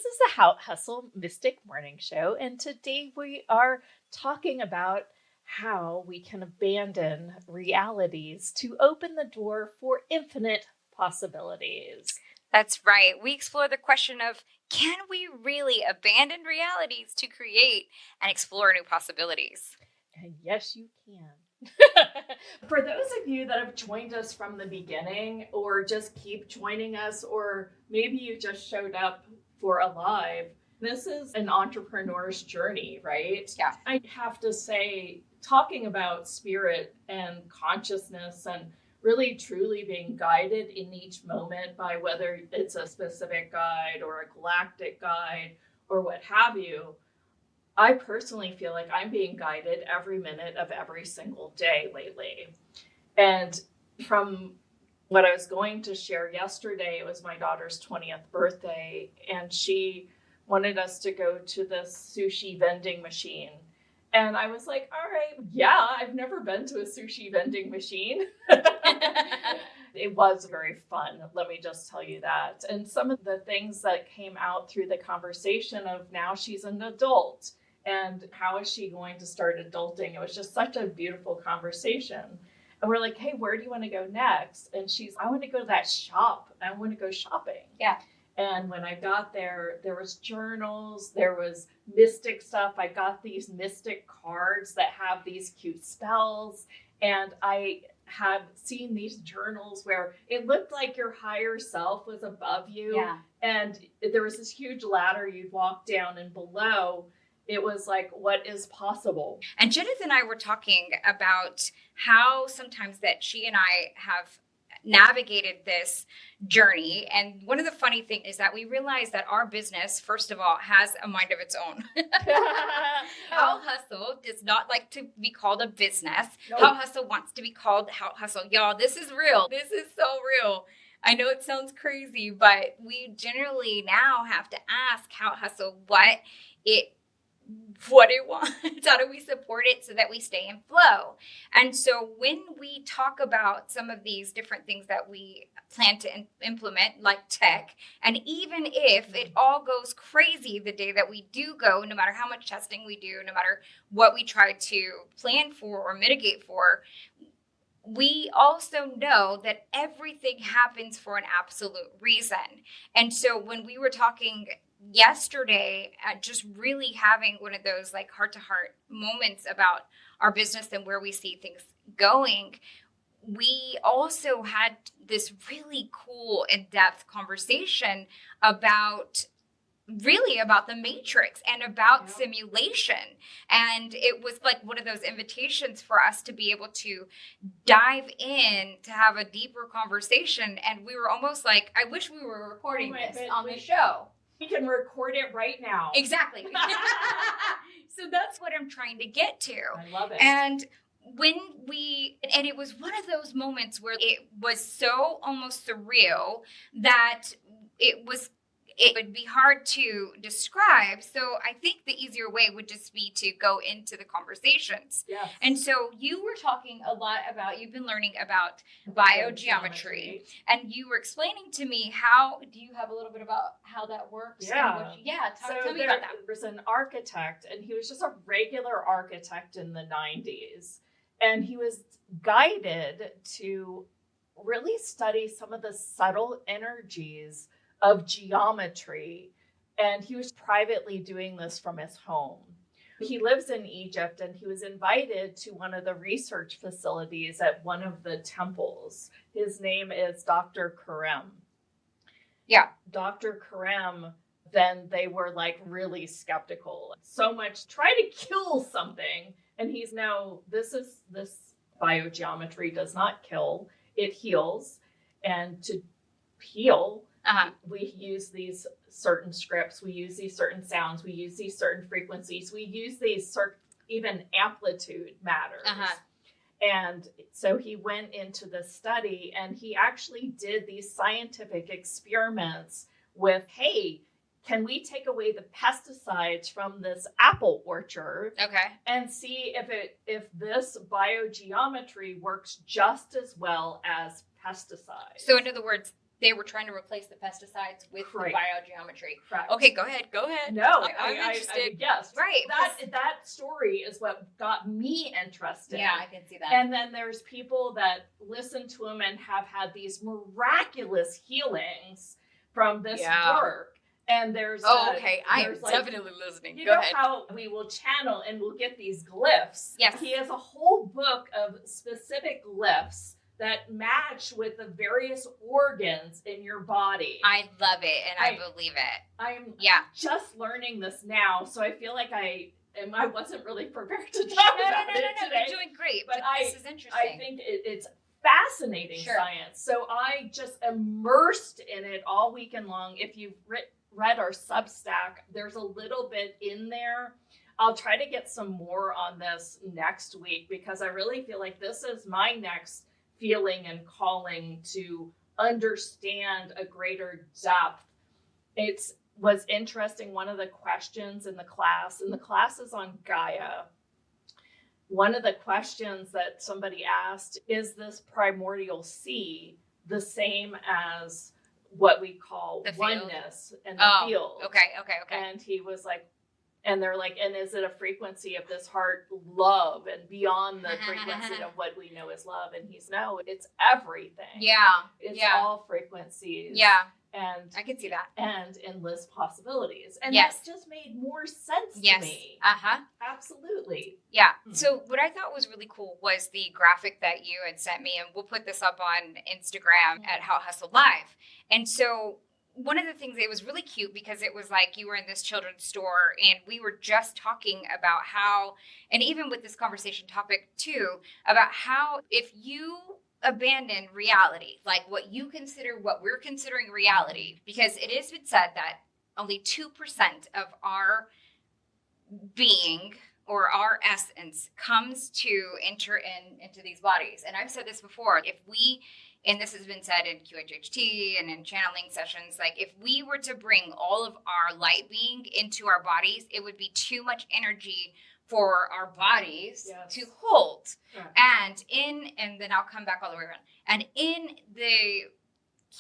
This is the Haute Hustle Mystic Morning Show, and today we are talking about how we can abandon realities to open the door for infinite possibilities. That's right. We explore the question of, can we really abandon realities to create and explore new possibilities? And yes, you can. For those of you that have joined us from the beginning, or just keep joining us, or maybe you just showed up for a live, this is an entrepreneur's journey, right? Yeah. I have to say, talking about spirit and consciousness and really truly being guided in each moment by whether it's a specific guide or a galactic guide or what have you, I personally feel like I'm being guided every minute of every single day lately. And from what I was going to share yesterday, it was my daughter's 20th birthday, and she wanted us to go to this sushi vending machine. And I was like, all right, yeah, I've never been to a sushi vending machine. It was very fun, let me just tell you that. And some of the things that came out through the conversation of now she's an adult and how is she going to start adulting? It was just such a beautiful conversation. And we're like, hey, where do you want to go next? And she's, I want to go to that shop. I want to go shopping. Yeah. And when I got there, there was journals, there was mystic stuff. I got these mystic cards that have these cute spells. And I had seen these journals where it looked like your higher self was above you. Yeah. And there was this huge ladder you'd walk down, and below it was like, what is possible? And Jeneth and I were talking about how sometimes that she and I have navigated this journey. And one of the funny things is that we realized that our business, first of all, has a mind of its own. Haute Hustle does not like to be called a business. Nope. Haute Hustle wants to be called Haute Hustle. Y'all, this is real. This is so real. I know it sounds crazy, but we generally now have to ask Haute Hustle what it wants. How do we support it so that we stay in flow? And so when we talk about some of these different things that we plan to implement, like tech, and even if it all goes crazy the day that we do go, no matter how much testing we do, no matter what we try to plan for or mitigate for, we also know that everything happens for an absolute reason. And so when we were talking yesterday, just really having one of those like heart-to-heart moments about our business and where we see things going, we also had this really cool in-depth conversation about the matrix and about simulation. And it was like one of those invitations for us to be able to dive in to have a deeper conversation. And we were almost like, I wish we were recording this on the show. We can record it right now. Exactly. So that's what I'm trying to get to. I love it. And it was one of those moments where it was so almost surreal that it would be hard to describe. So I think the easier way would just be to go into the conversations. Yes. And so you were talking a lot about, you've been learning about biogeometry, and you were explaining to me do you have a little bit about how that works? Yeah. Tell me about that. There's an architect, and he was just a regular architect in the 90s. And he was guided to really study some of the subtle energies of geometry, and he was privately doing this from his home. He lives in Egypt, and he was invited to one of the research facilities at one of the temples. His name is Dr. Karem. Yeah. Dr. Karem, then they were like really skeptical. So much, try to kill something. And he's this biogeometry does not kill, it heals. And to heal, we use these certain scripts, we use these certain sounds, we use these certain frequencies, we use these even amplitude matters. And so he went into the study, and he actually did these scientific experiments with, hey, can we take away the pesticides from this apple orchard? Okay. And see if this biogeometry works just as well as pesticides. So in other words, they were trying to replace the pesticides with the biogeometry. Correct. Okay, go ahead. No, I'm interested. Yes, right. That story is what got me interested. Yeah, I can see that. And then there's people that listen to him and have had these miraculous healings from this work. And there's okay, I am definitely listening. You know how we will channel and we'll get these glyphs. Yes. He has a whole book of specific glyphs that match with the various organs in your body. I love it, and I believe it. I'm just learning this now, so I feel like I wasn't really prepared to talk about it today. You're doing great, but this is interesting. I think it's fascinating science. So I just immersed in it all weekend long. If you've read our Substack, there's a little bit in there. I'll try to get some more on this next week because I really feel like this is my next feeling and calling to understand a greater depth. It was interesting. One of the questions in the class is on Gaia. One of the questions that somebody asked, is this primordial sea the same as what we call the oneness and the field? Okay. And he was like, and they're like, and is it a frequency of this heart love and beyond the frequency of what we know as love? And he's, no, it's everything. Yeah. It's all frequencies. Yeah. And I can see that. And endless possibilities. And that just made more sense to me. Absolutely. Yeah. So what I thought was really cool was the graphic that you had sent me, and we'll put this up on Instagram at Haute Hustle Live. And so one of the things, it was really cute because it was like you were in this children's store and we were just talking about how, and even with this conversation topic too, about how if you abandon reality, like what we're considering reality, because it has been said that only 2% of our being or our essence comes to enter into these bodies. And I've said this before, and this has been said in QHHT and in channeling sessions, like if we were to bring all of our light being into our bodies, it would be too much energy for our bodies to hold. And then I'll come back all the way around. And in the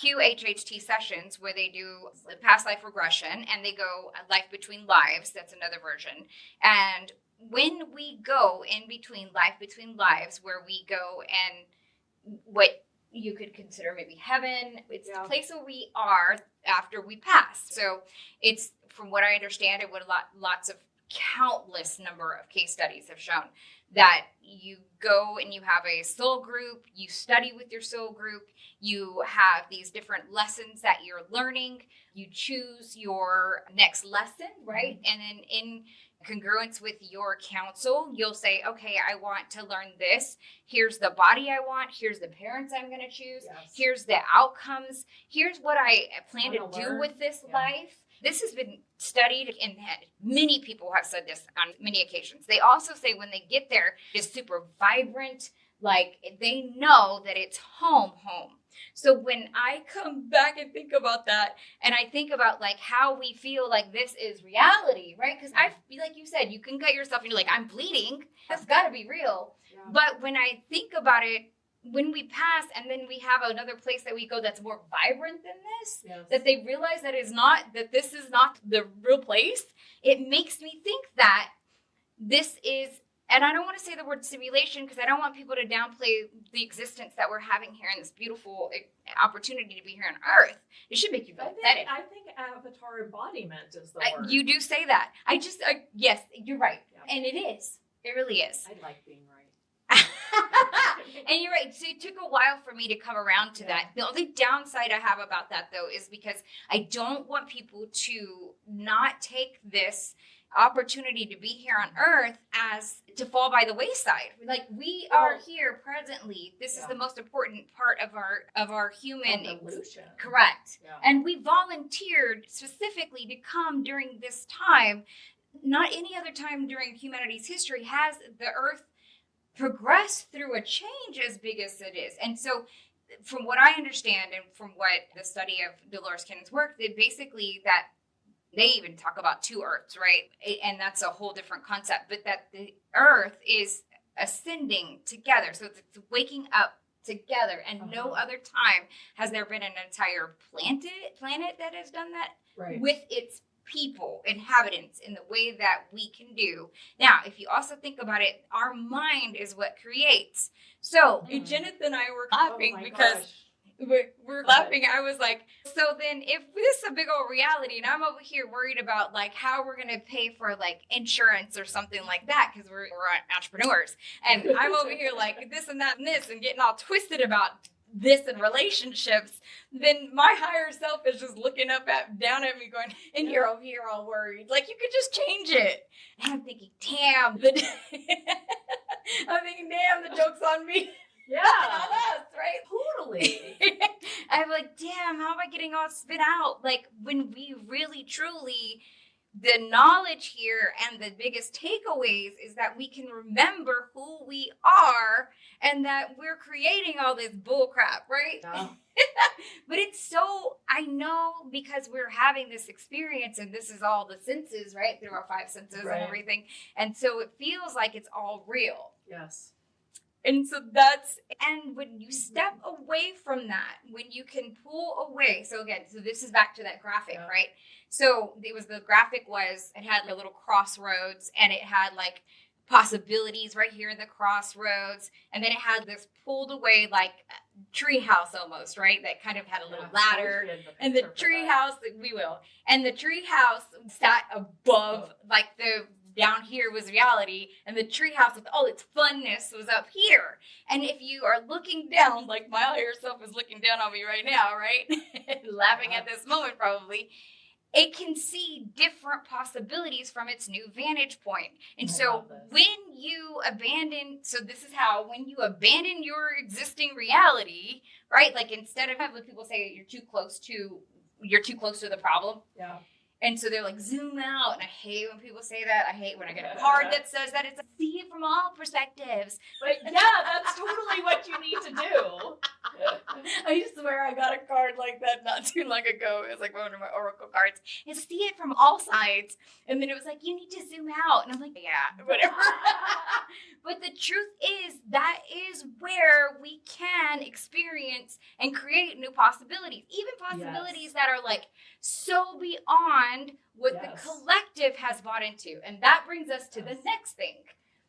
QHHT sessions where they do the past life regression and they go life between lives, that's another version. And when we go in between lives, where we go and what you could consider maybe heaven, it's the place where we are after we pass. So it's, from what I understand, it would lots of countless number of case studies have shown that you go and you have a soul group, you study with your soul group, you have these different lessons that you're learning, you choose your next lesson, right? And then in congruence with your counsel, you'll say, okay, I want to learn this. Here's the body I want. Here's the parents I'm going to choose. Here's the outcomes. Here's what I plan to do with this life. This has been studied, and many people have said this on many occasions. They also say when they get there, it's super vibrant, like they know that it's home. So when I come back and think about that, and I think about like how we feel like this is reality, right? Because like you said, you can cut yourself and you're like, I'm bleeding. That's got to be real. Yeah. But when I think about it, when we pass and then we have another place that we go that's more vibrant than this, that they realize that this is not the real place, it makes me think that this is, and I don't want to say the word simulation because I don't want people to downplay the existence that we're having here in this beautiful opportunity to be here on Earth. It should make you feel pathetic. I think avatar embodiment is the word. You do say that. Yes, you're right. Yeah. And it is. It really is. I like being right. And you're right. So it took a while for me to come around to that. The only downside I have about that, though, is because I don't want people to not take this opportunity to be here on Earth as to fall by the wayside. Like we are here presently. This is the most important part of our human evolution. Correct. Yeah. And we volunteered specifically to come during this time. Not any other time during humanity's history has the Earth progressed through a change as big as it is. And so from what I understand and from what the study of Dolores Cannon's work, that basically that they even talk about two Earths, right? And that's a whole different concept, but that the Earth is ascending together. So it's waking up together. And no other time has there been an entire planet that has done that with its people, inhabitants, in the way that we can do. Now, if you also think about it, our mind is what creates. So Jeneth and I were laughing because we're laughing. I was like, so then if this is a big old reality and I'm over here worried about like how we're going to pay for like insurance or something like that, because we're entrepreneurs, and I'm over here like this and that and this and getting all twisted about this in relationships, then my higher self is just looking down at me going, and you're over here all worried. Like, you could just change it. And I'm thinking, damn, the joke's on me. Yeah. On us, right? Totally. I'm like, damn, how am I getting all spit out? Like, when we really, truly, the knowledge here and the biggest takeaways is that we can remember who we are and that we're creating all this bull crap, right? Yeah. But it's so, I know, because we're having this experience and this is all the senses, right? Through our 5 senses and everything. And so it feels like it's all real. Yes. And so and when you step away from that, when you can pull away. So again, this is back to that graphic, right? So it had a little crossroads and it had like possibilities right here in the crossroads. And then it had this pulled away, like tree house almost, right? That kind of had a little ladder, and the tree house, and the tree house sat above like down here was reality, and the treehouse with all its funness was up here. And if you are looking down, like my higher self is looking down on me right now, right? Laughing at this moment probably, it can see different possibilities from its new vantage point. And so when you abandon your existing reality, right? Like instead of having people say you're too close to the problem. Yeah. And so they're like, zoom out. And I hate when people say that. I hate when I get a card that says that. It's like, see it from all perspectives. But yeah, that's totally what you need to do. I swear I got a card like that not too long ago. It was like one of my oracle cards. It's see it from all sides. And then it was like, you need to zoom out. And I'm like, yeah, whatever. But the truth is, that is where we can experience and create new possibilities. Even possibilities that are like so beyond what the collective has bought into. And that brings us to the next thing.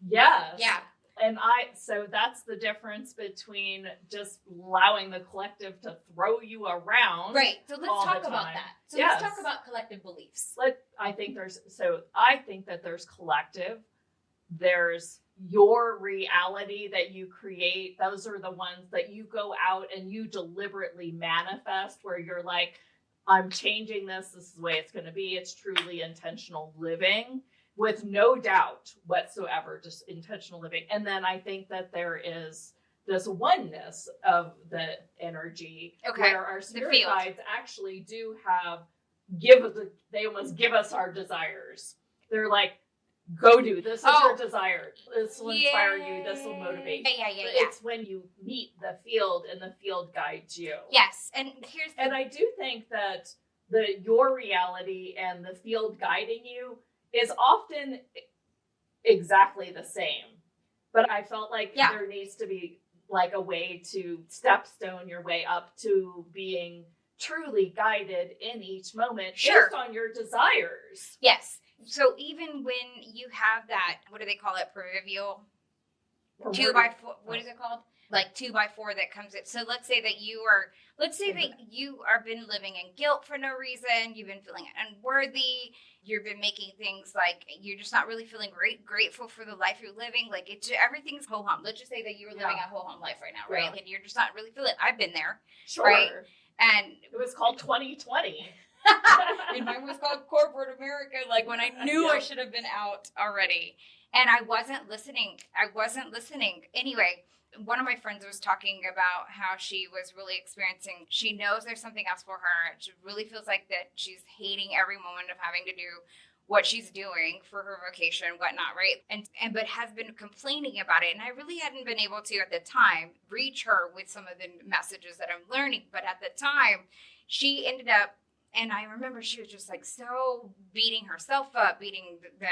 Yes. Yeah. And so that's the difference between just allowing the collective to throw you around. Right. So let's talk about that. So let's talk about collective beliefs. I think that there's collective. There's your reality that you create. Those are the ones that you go out and you deliberately manifest, where you're like, I'm changing this. This is the way it's going to be. It's truly intentional living with no doubt whatsoever, just intentional living. And then I think that there is this oneness of the energy where our spirit guides actually do they almost give us our desires. They're like, go do this. Is your desire. This will inspire you. This will motivate you. It's when you meet the field and the field guides you. Yes. And I do think that your reality and the field guiding you is often exactly the same. But I felt like there needs to be like a way to stepstone your way up to being truly guided in each moment based on your desires. Yes. So even when you have that, what do they call it? Proverbial 2x4. What is it called? Like 2x4 that comes in. So let's say that you are been living in guilt for no reason. You've been feeling unworthy. You've been making things like you're just not really feeling grateful for the life you're living. Like everything's ho-hum. Let's just say that you're living a ho-hum life right now, right? And you're just not really feeling. I've been there, right? And it was called 2020. And mine was called corporate America, like when I knew I should have been out already. And I wasn't listening. Anyway, one of my friends was talking about how she was really experiencing, she knows there's something else for her. She really feels like that she's hating every moment of having to do what she's doing for her vocation, whatnot, right? But has been complaining about it. And I really hadn't been able to, at the time, reach her with some of the messages that I'm learning. But at the time, she ended up And I remember she was just like so beating herself up, beating the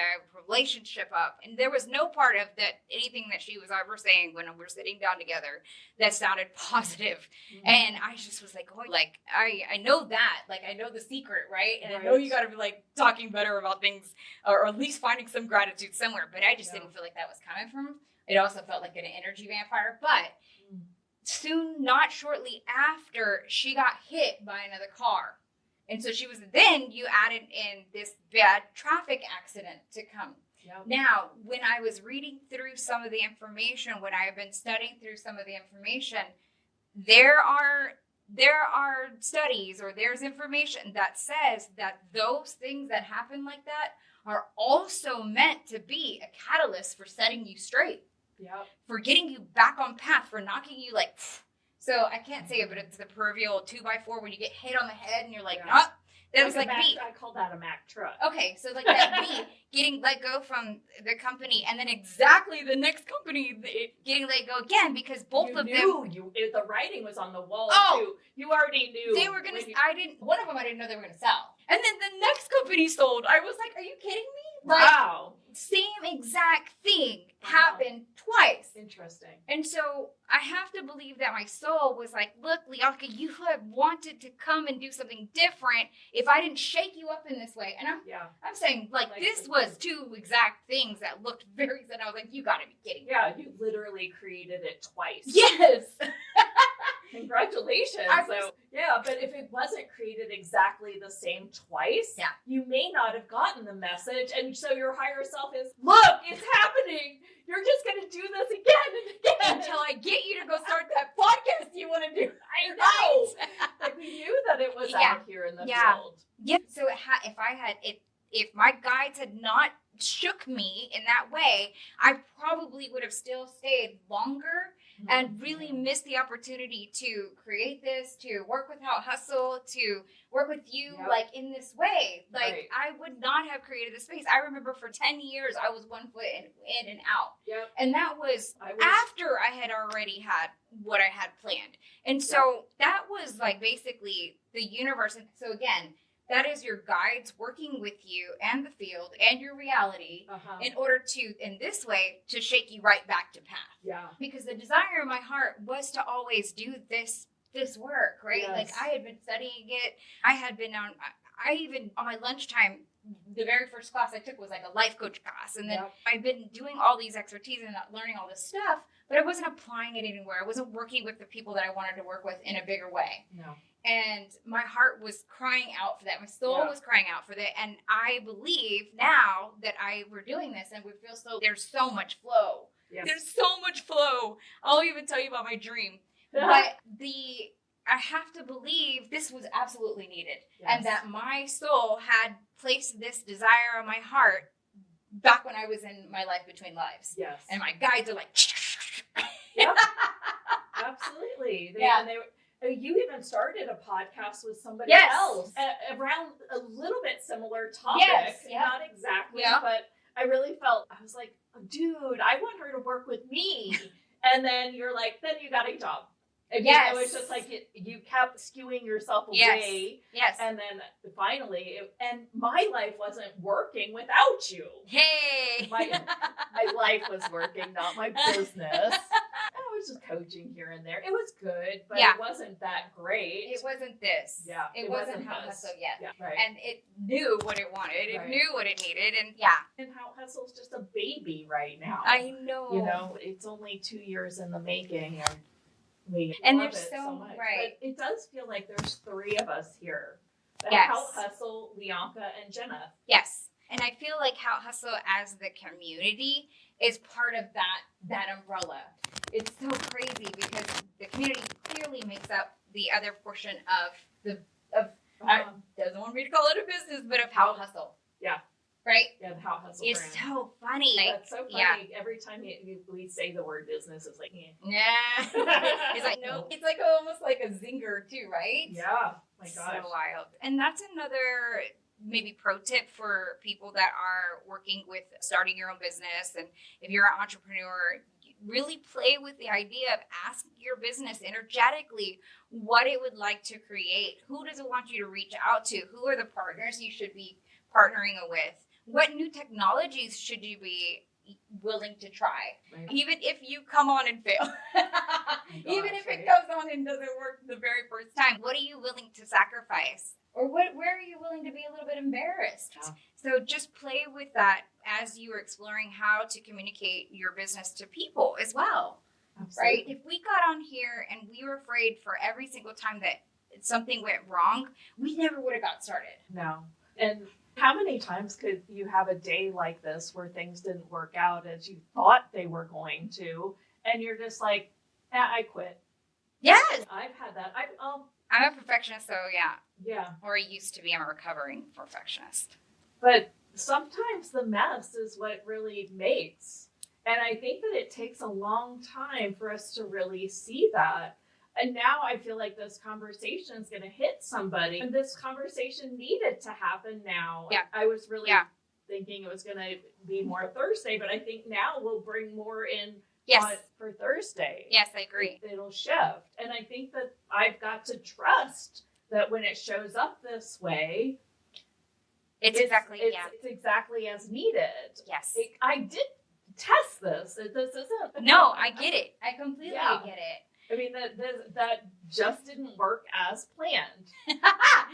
relationship up. And there was no part of that, anything that she was ever saying when we were sitting down together that sounded positive. Mm-hmm. And I just was like, oh, like, I know that, like, I know the secret, right? And I know you got to be like talking better about things, or at least finding some gratitude somewhere. But I just didn't feel like that was coming from. It also felt like an energy vampire. But soon, not shortly after, she got hit by another car. And so then you added in this bad traffic accident to come. Yep. Now, when I was reading through some of the information, when I have been studying through some of the information, there are studies, or there's information that says that those things that happen like that are also meant to be a catalyst for setting you straight. Yep. For getting you back on path, for knocking you like... So I can't say it, but it's the proverbial 2x4 when you get hit on the head and you're like, oh, that was like me. I call that a Mack truck. Okay, so like that me getting let go from the company, and then exactly the next company getting let go again, because both of them. The writing was on the wall too. You already knew. They were gonna. One of them I didn't know they were gonna sell, and then the next company sold. I was like, are you kidding me? Like, wow. Same exact thing happened twice. Interesting. And so I have to believe that my soul was like, look, Lyanca, you have wanted to come and do something different if I didn't shake you up in this way. And I'm saying, like this was two exact things that looked very good. I was like, you gotta be kidding me. Yeah, you literally created it twice. Yes. Congratulations. But if it wasn't created exactly the same twice, you may not have gotten the message. And so your higher self is, look, it's happening. You're just going to do this again and again. Until I get you to go start that podcast you want to do. I know. Like, we knew that it was out here in the field. Yeah. So if my guides had not shook me in that way, I probably would have still stayed longer and really missed the opportunity to create this, to work with Haute Hustle, to work with you like in this way. Like I would not have created the space. I remember for 10 years, I was 1 foot in and out. Yep. And that was after I had already had what I had planned. And so that was like basically the universe. And so again, that is your guides working with you and the field and your reality in order to, in this way, to shake you right back to path. Yeah. Because the desire in my heart was to always do this work, right? Yes. Like I had been studying it. I had been on my lunchtime, the very first class I took was like a life coach class. And then I've been doing all these expertise and learning all this stuff, but I wasn't applying it anywhere. I wasn't working with the people that I wanted to work with in a bigger way. No. And my heart was crying out for that. My soul was crying out for that. And I believe now that we're doing this and we feel there's so much flow. Yes. There's so much flow. I'll even tell you about my dream. But I have to believe this was absolutely needed. Yes. And that my soul had placed this desire on my heart back when I was in my life between lives. Yes. And my guides are like, yep. Absolutely. You even started a podcast with somebody else around a little bit similar topic. Yes, not exactly, but I really felt, I was like, dude, I want her to work with me. And then you're like, then you got a job. And it was just like you kept skewing yourself away. Yes. And then finally, and my life wasn't working without you. Hey! My life was working, not my business. I was just coaching here and there. It was good, but it wasn't that great. It wasn't this. Yeah. It wasn't Haute Hustle yet. Yeah, right. And it knew what it wanted. It knew what it needed. And And Haute Hustle's just a baby right now. I know. You know, it's only 2 years in the making, and we and love there's it so much. Right. But it does feel like there's 3 of us here. Haute Hustle, Lyanca, and Jeneth. Yes. And I feel like Haute Hustle as the community is part of that umbrella. It's so crazy because the community clearly makes up the other portion of doesn't want me to call it a business, but of Haute Hustle. Yeah. Right? Yeah, the Haute Hustle It's brand. So funny. That's so funny. Every time we say the word business, it's like, It's like, no. It's like almost like a zinger too, right? Yeah. My gosh. So wild. And that's another maybe pro tip for people that are working with starting your own business. And if you're an entrepreneur, really play with the idea of asking your business energetically what it would like to create. Who does it want you to reach out to? Who are the partners you should be partnering with? What new technologies should you be willing to try? Right. Even if you come on and fail, even if it comes on and doesn't work the very first time, what are you willing to sacrifice? Or where are you willing to be a little bit embarrassed? Yeah. So just play with that as you are exploring how to communicate your business to people as well. Absolutely. Right? If we got on here and we were afraid for every single time that something went wrong, we never would have got started. No. And how many times could you have a day like this where things didn't work out as you thought they were going to, and you're just like, I quit. Yes. I've had that. I'm a perfectionist, so yeah. Yeah. Or I used to be. I'm a recovering perfectionist. But sometimes the mess is what really makes. And I think that it takes a long time for us to really see that. And now I feel like this conversation is going to hit somebody. And this conversation needed to happen now. Yeah. I was really thinking it was going to be more Thursday, but I think now we'll bring more in for Thursday. Yes, I agree. It'll shift. And I think that I've got to trust that when it shows up this way, it's exactly as needed. Yes. I did test this. This isn't. No, I get it. I completely get it. I mean, that just didn't work as planned.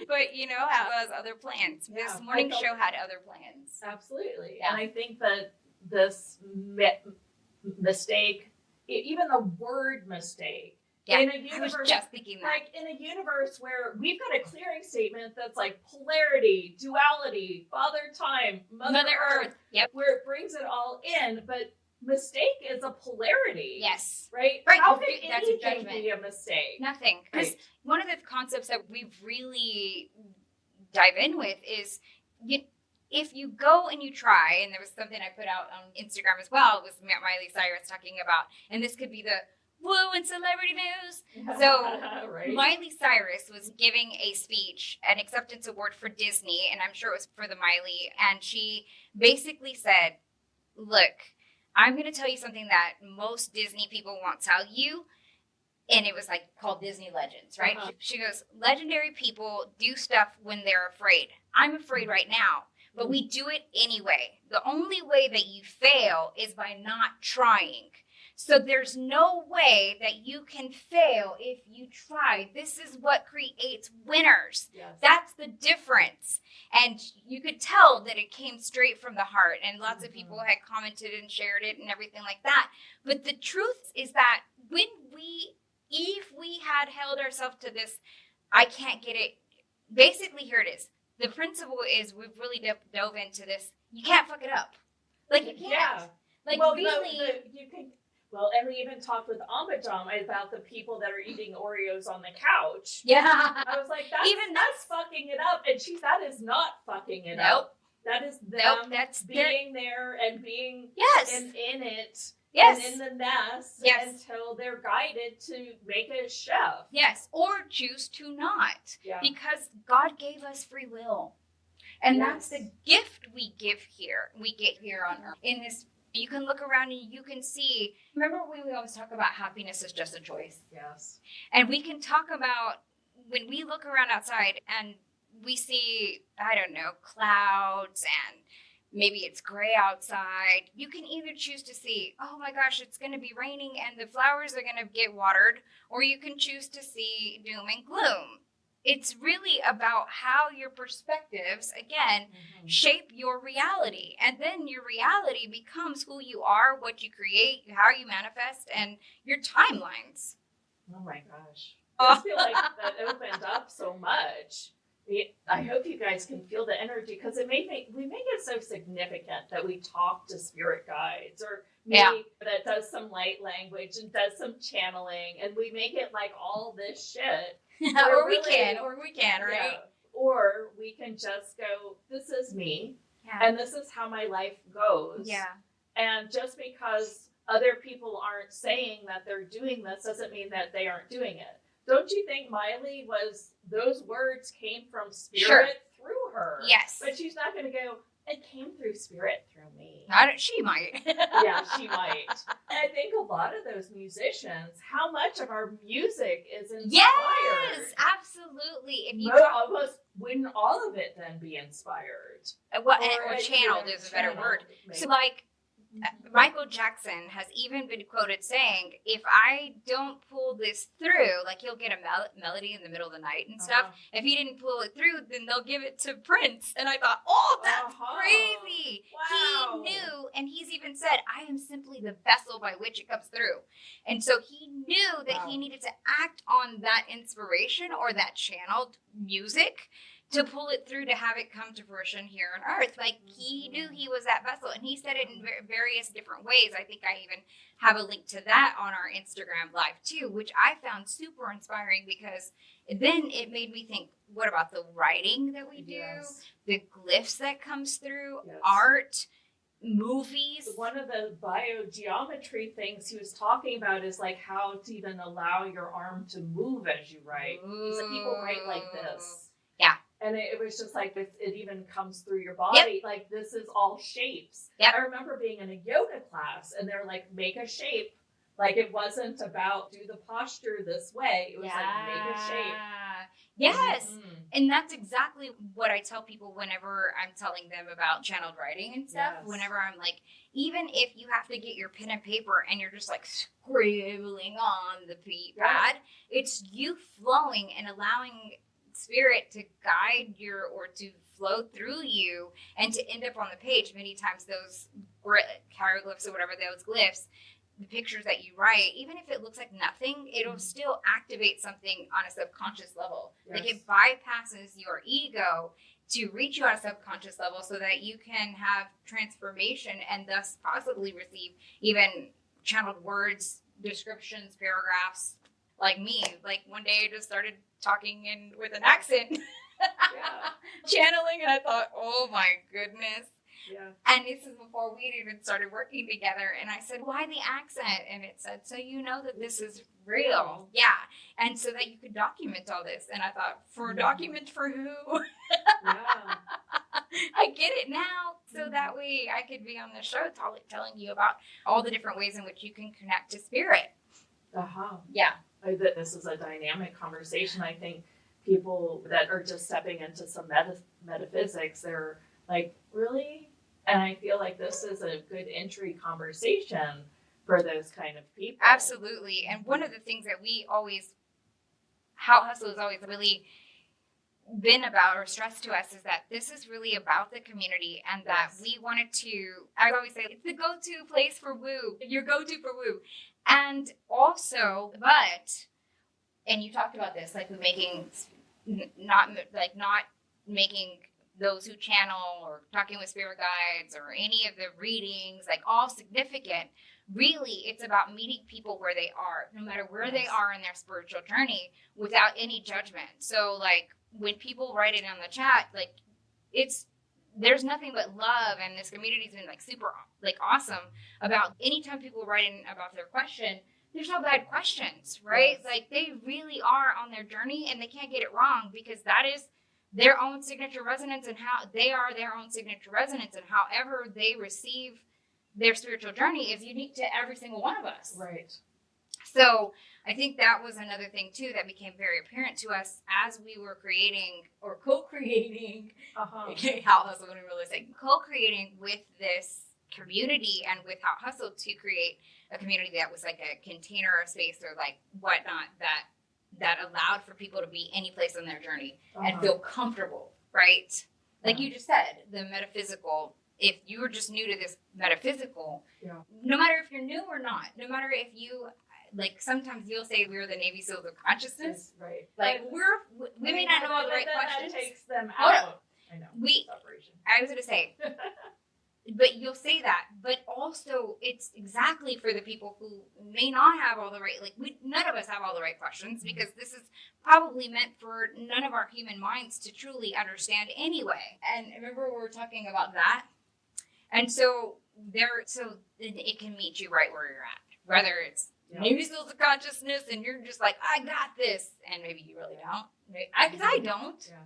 But you know how it was other plans. Yeah, this morning show had other plans. Absolutely. Yeah. And I think that this mistake, even the word mistake, in a universe, I was just thinking that. Like in a universe where we've got a clearing statement that's like polarity, duality, Father Time, Mother Earth, where it brings it all in, but mistake is a polarity. Yes. Right? How could anything be a mistake? Nothing. Because one of the concepts that we've really dive in with is if you go and you try, and there was something I put out on Instagram as well, it was Miley Cyrus talking about, and this could be the woo in celebrity news. So right. Miley Cyrus was giving a speech, an acceptance award for Disney, and I'm sure it was for the Miley, and she basically said, look, I'm going to tell you something that most Disney people won't tell you. And it was like called Disney Legends, right? Uh-huh. She goes, legendary people do stuff when they're afraid. I'm afraid right now, but we do it anyway. The only way that you fail is by not trying. So there's no way that you can fail if you try. This is what creates winners. Yes. That's the difference. And you could tell that it came straight from the heart. And lots of people had commented and shared it and everything like that. But the truth is that if we had held ourselves to this, I can't get it. Basically, here it is. The principle is we've really dove into this. You can't fuck it up. Like, you can't. Yeah. Like, well, really. You can. Well, and we even talked with Amajam about the people that are eating Oreos on the couch. Yeah. I was like, that's fucking it up. And that is not fucking it up. That is them being there and being in it. Yes. And in the nest until they're guided to make a chef. Yes. Or choose to not. Yeah. Because God gave us free will. And that's the gift we give here. We get here on earth. In this, you can look around and you can see. Remember when we always talk about happiness is just a choice? Yes. And we can talk about when we look around outside and we see, I don't know, clouds and maybe it's gray outside. You can either choose to see, oh my gosh, it's going to be raining and the flowers are going to get watered, or you can choose to see doom and gloom. It's really about how your perspectives, again, shape your reality. And then your reality becomes who you are, what you create, how you manifest, and your timelines. Oh my gosh. I feel like that opened up so much. I hope you guys can feel the energy, because we make it so significant that we talk to spirit guides, or maybe that does some light language and does some channeling, and we make it like all this shit. or we can, right? Yeah. Or we can just go, this is me, and this is how my life goes. Yeah. And just because other people aren't saying that they're doing this doesn't mean that they aren't doing it. Don't you think Miley those words came from spirit through her? Yes. But she's not going to go, it came through spirit through me. She might. Yeah, she might. And I think a lot of those musicians, how much of our music is inspired? Yes, absolutely. If you almost wouldn't all of it then be inspired? Or channeled is a better word. Maybe. So like, Michael Jackson has even been quoted saying, if I don't pull this through, like he'll get a melody in the middle of the night and stuff. If he didn't pull it through, then they'll give it to Prince. And I thought, oh, that's crazy. Wow. He knew, and he's even said, I am simply the vessel by which it comes through. And so he knew that he needed to act on that inspiration or that channeled music to pull it through, to have it come to fruition here on earth. Like, he knew he was that vessel, and he said it in various different ways. I think I even have a link to that on our Instagram live too, which I found super inspiring, because then it made me think, what about the writing that we do, the glyphs that comes through, art, movies? One of the BioGeometry things he was talking about is like how to even allow your arm to move as you write. So people write like this. Yeah. And it was just like, it even comes through your body. Like, this is all shapes. I remember being in a yoga class, and they're like, make a shape. Like, it wasn't about do the posture this way. It was like, make a shape. Yes. And that's exactly what I tell people whenever I'm telling them about channeled writing and stuff. Whenever I'm like, even if you have to get your pen and paper and you're just like scribbling on the pad, it's you flowing and allowing spirit to guide or to flow through you and to end up on the page. Many times those hieroglyphs or whatever, those glyphs, the pictures that you write, even if it looks like nothing, it'll still activate something on a subconscious level. Like, it bypasses your ego to reach you on a subconscious level so that you can have transformation and thus possibly receive even channeled words, descriptions, paragraphs. Like me, like one day I just started talking with an accent, channeling, and I thought, oh my goodness. And this is before we'd even started working together. And I said, why the accent? And it said, so you know that this is real. And so that you could document all this. And I thought, document for who? I get it now. So that way I could be on the show telling you about all the different ways in which you can connect to spirit. This is a dynamic conversation. I think people that are just stepping into some metaphysics, they're like, really? And I feel like this is a good entry conversation for those kind of people. Absolutely. And one of the things that How Hustle has always really been about or stressed to us is that this is really about the community, and that we wanted to, I always say, it's the go-to place for woo, your go-to for woo. And also, and you talked about this, like not making those who channel or talking with spirit guides or any of the readings, like all significant. Really, it's about meeting people where they are, no matter where they are in their spiritual journey, without any judgment. So like when people write it on the chat, like there's nothing but love, and this community's been like super like awesome about anytime people write in about their question, there's no bad questions, right? Like they really are on their journey, and they can't get it wrong, because that is their own signature resonance, and how they are their own signature resonance, and however they receive their spiritual journey is unique to every single one of us. Right. So I think that was another thing too that became very apparent to us as we were creating or co-creating, Haute Hustle, when we really say co-creating with this community and with Haute Hustle to create a community that was like a container of space or like whatnot that allowed for people to be any place on their journey and feel comfortable, right? Like you just said, the metaphysical. If you were just new to this metaphysical, no matter if you're new or not, no matter if you, like sometimes you'll say we're the Navy SEALs of consciousness. Right. Like we may not know all the right questions. That takes them out. I know. I was going to say, but you'll say that, but also it's exactly for the people who may not have all the right, none of us have all the right questions, because this is probably meant for none of our human minds to truly understand anyway. And remember we were talking about that? And so it can meet you right where you're at, whether it's Navy SEALs of consciousness and you're just like, I got this, and maybe you really don't. Because I don't. Yeah.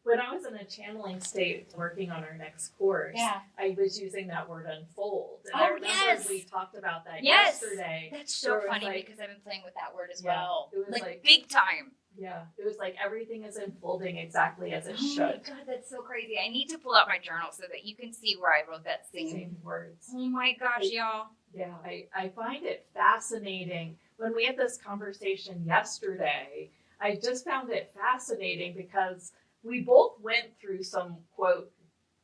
When I was in a channeling state working on our next course, I was using that word unfold. And I remember we talked about that yesterday. That's so funny because I've been playing with that word as well. It was like big time. Yeah, it was like everything is unfolding exactly as it should. Oh my God, that's so crazy. I need to pull out my journal so that you can see where I wrote that same words. Oh my gosh, y'all. Yeah, I find it fascinating. When we had this conversation yesterday, I just found it fascinating because we both went through some, quote,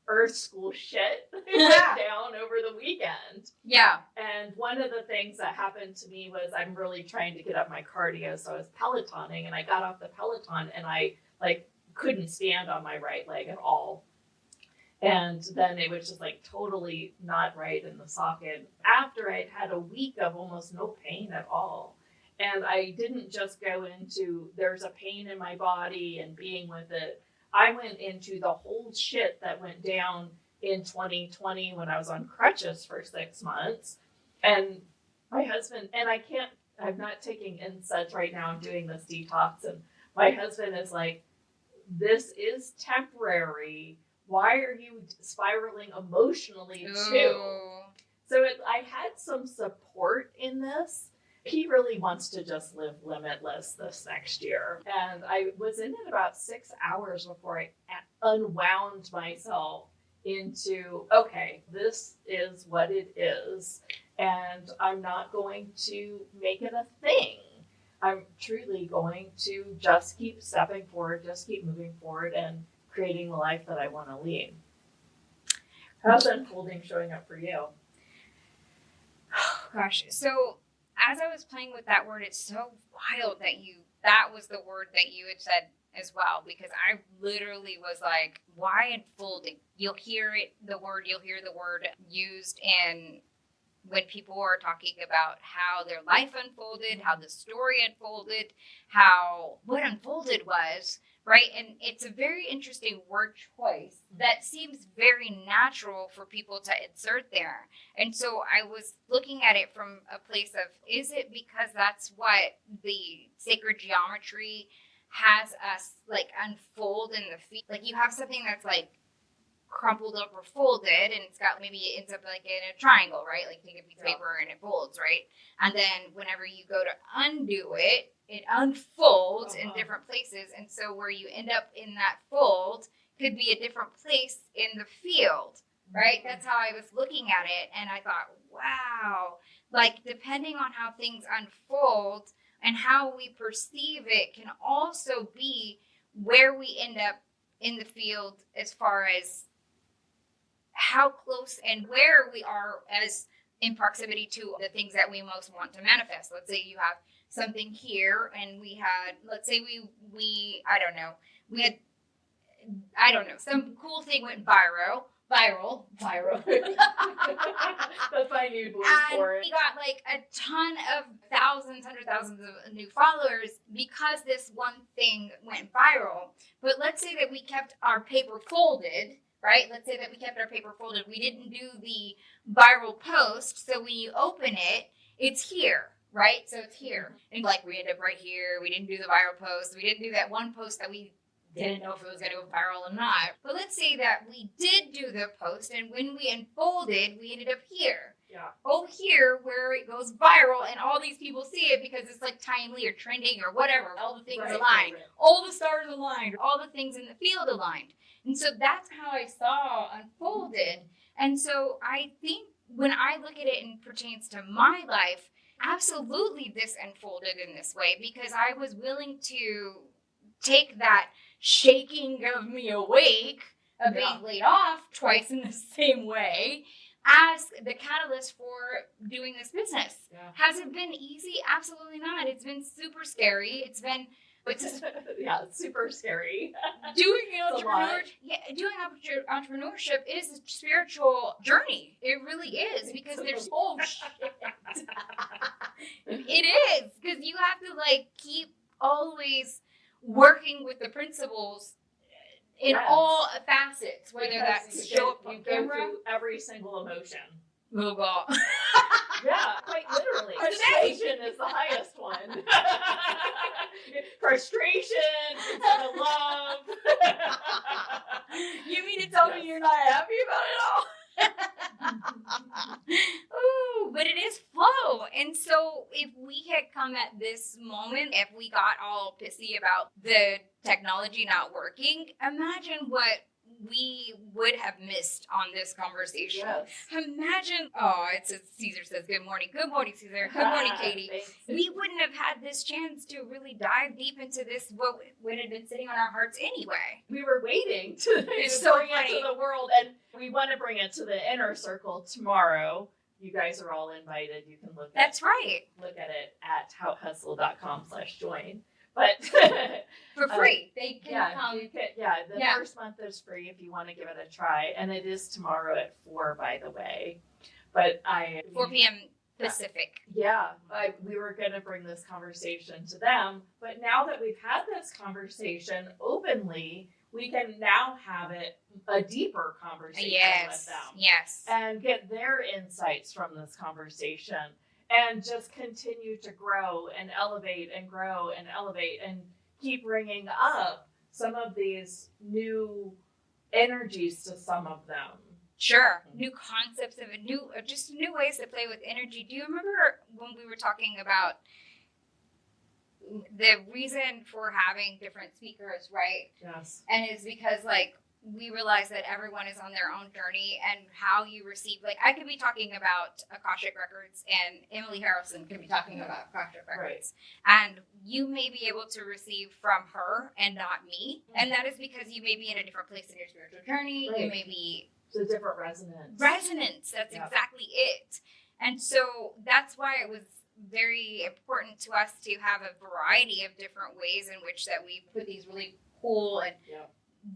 earth school shit that went down over the weekend. Yeah. And one of the things that happened to me was I'm really trying to get up my cardio. So I was Pelotoning and I got off the Peloton and I couldn't stand on my right leg at all. And then it was just totally not right in the socket. After I'd had a week of almost no pain at all. And I didn't just go into there's a pain in my body and being with it. I went into the whole shit that went down in 2020 when I was on crutches for 6 months. And my husband, and I'm not taking NSAIDs right now, I'm doing this detox. And my husband is like, this is temporary. Why are you spiraling emotionally too? So I had some support in this. He really wants to just live limitless this next year. And I was in it about 6 hours before I unwound myself into, okay, this is what it is. And I'm not going to make it a thing. I'm truly going to just keep stepping forward, just keep moving forward and creating the life that I want to lead. How's unfolding showing up for you? Gosh, so as I was playing with that word, it's so wild that was the word that you had said as well, because I literally was like, why unfolding? You'll hear the word used in when people are talking about how their life unfolded, how the story unfolded, how what unfolded was, right? And it's a very interesting word choice that seems very natural for people to insert there. And so I was looking at it from a place of, is it because that's what the sacred geometry has us unfold in the feet? You have something that's crumpled up or folded, and it's got, maybe it ends up in a triangle, right? Take a piece of paper and it folds, right? And then whenever you go to undo it, it unfolds in different places. And so where you end up in that fold could be a different place in the field, right? That's how I was looking at it. And I thought, wow, depending on how things unfold and how we perceive it can also be where we end up in the field as far as how close and where we are as in proximity to the things that we most want to manifest. Let's say you have something here and we had, let's say some cool thing went viral. That's my new voice for it. We got a ton of hundred thousands of new followers because this one thing went viral. But let's say that we kept our paper folded, right? Let's say that we kept our paper folded. We didn't do the viral post. So when you open it, it's here, right? So it's here. And we end up right here. We didn't do the viral post. We didn't do that one post that we didn't know if it was going to go viral or not. But let's say that we did do the post, and when we unfolded, we ended up here. Yeah. Oh, here where it goes viral, and all these people see it because it's timely or trending or whatever. All the things aligned. Right. All the stars aligned. All the things in the field aligned. And so that's how I saw unfolded. And so I think when I look at it and pertains to my life, absolutely this unfolded in this way because I was willing to take that shaking of me awake of being laid off twice in the same way as the catalyst for doing this business. Yeah. Has it been easy? Absolutely not. It's been super scary. It's super scary. Doing entrepreneurship is a spiritual journey. It really is because there's shit. It is because you have to keep always working with the principles in all facets, whether that's show up on camera. Go through every single emotion. Oh God. Yeah, quite literally. Frustration is the highest one. Frustration instead of love. You mean to tell me you're not happy about it all? Ooh, but it is flow. And so if we had come at this moment, if we got all pissy about the technology not working, imagine what we would have missed on this conversation. Yes. Imagine, Caesar says, good morning, Caesar, good morning, Katie. We wouldn't have had this chance to really dive deep into this, what had been sitting on our hearts anyway. We were waiting to bring it to the world, and we want to bring it to the inner circle tomorrow. You guys are all invited. You can look at it at hautehustle.com/join. But for free, they can come. The first month is free if you want to give it a try, and it is tomorrow at 4, by the way. But 4 p.m. Pacific. We were going to bring this conversation to them, but now that we've had this conversation openly, we can now have it a deeper conversation with them. Yes. And get their insights from this conversation. And just continue to grow and elevate and grow and elevate and keep bringing up some of these new energies to some of them. Sure. New concepts of new ways to play with energy. Do you remember when we were talking about the reason for having different speakers, right? Yes. And it's because we realize that everyone is on their own journey, and how you receive, I could be talking about Akashic Records, and Emily Harrison could be talking about Akashic Records. Right. And you may be able to receive from her and not me. And that is because you may be in a different place in your spiritual journey. Right. You may be... It's a different resonance. That's exactly it. And so that's why it was very important to us to have a variety of different ways in which that we put these really cool and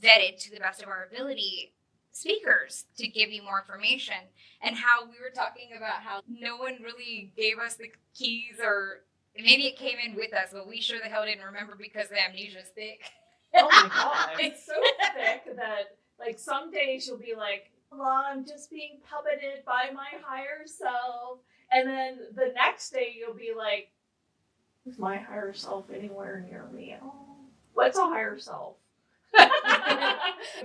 vetted to the best of our ability speakers to give you more information. And how we were talking about how no one really gave us the keys, or maybe it came in with us, but we sure the hell didn't remember because the amnesia's thick. Oh my God. It's so thick that some days you'll be like, well, I'm just being puppeted by my higher self. And then the next day you'll be like, is my higher self anywhere near me? Oh, what's a higher self?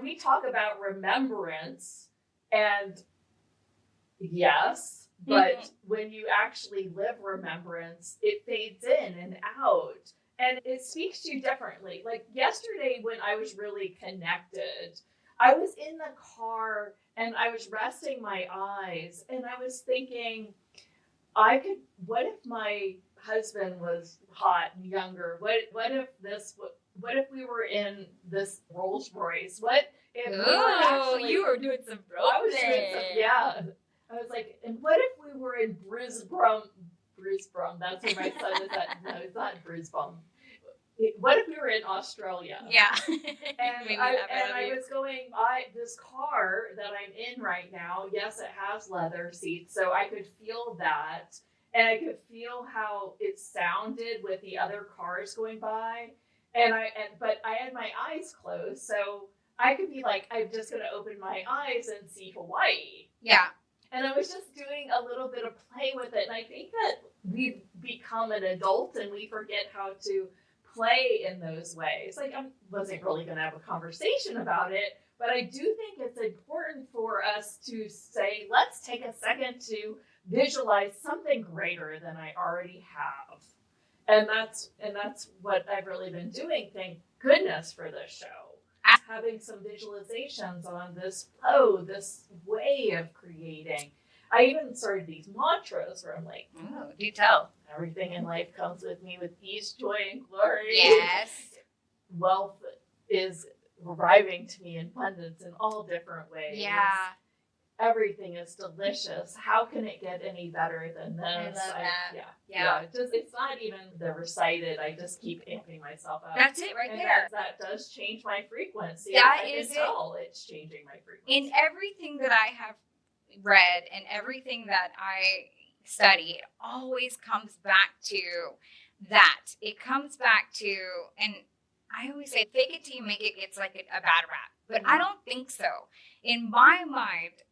We talk about remembrance, and yes, but when you actually live remembrance, it fades in and out, and it speaks to you differently. Like yesterday when I was really connected, I was in the car and I was resting my eyes and I was thinking, what if my husband was hot and younger? What if we were in this Rolls Royce? What if you were doing some role play? I was like, and what if we were in Brisbane? That's where my son is at. No, it's not Brisbane. What if we were in Australia? Yeah. And I was going, this car that I'm in right now, yes, it has leather seats, so I could feel that. And I could feel how it sounded with the other cars going by. But I had my eyes closed, so I could be like, I'm just going to open my eyes and see Hawaii. Yeah. And I was just doing a little bit of play with it. And I think that we become an adult and we forget how to play in those ways. Like, I wasn't really going to have a conversation about it, but I do think it's important for us to say, let's take a second to visualize something greater than I already have. And that's what I've really been doing. Thank goodness for this show. Having some visualizations on this flow, this way of creating. I even started these mantras where I'm like, do tell. Everything in life comes with me with ease, joy, and glory. Yes. Wealth is arriving to me in abundance in all different ways. Yeah. Everything is delicious. How can it get any better than this? I love that. Yeah. It's not even the recited. I just keep amping myself up. That's it right there. That does change my frequency. That I is can tell it's changing my frequency. In everything that I have read and everything that I study, it always comes back to that. It comes back to, and I always say, fake it till you make it gets like a bad rap. But I don't think so. In my mind,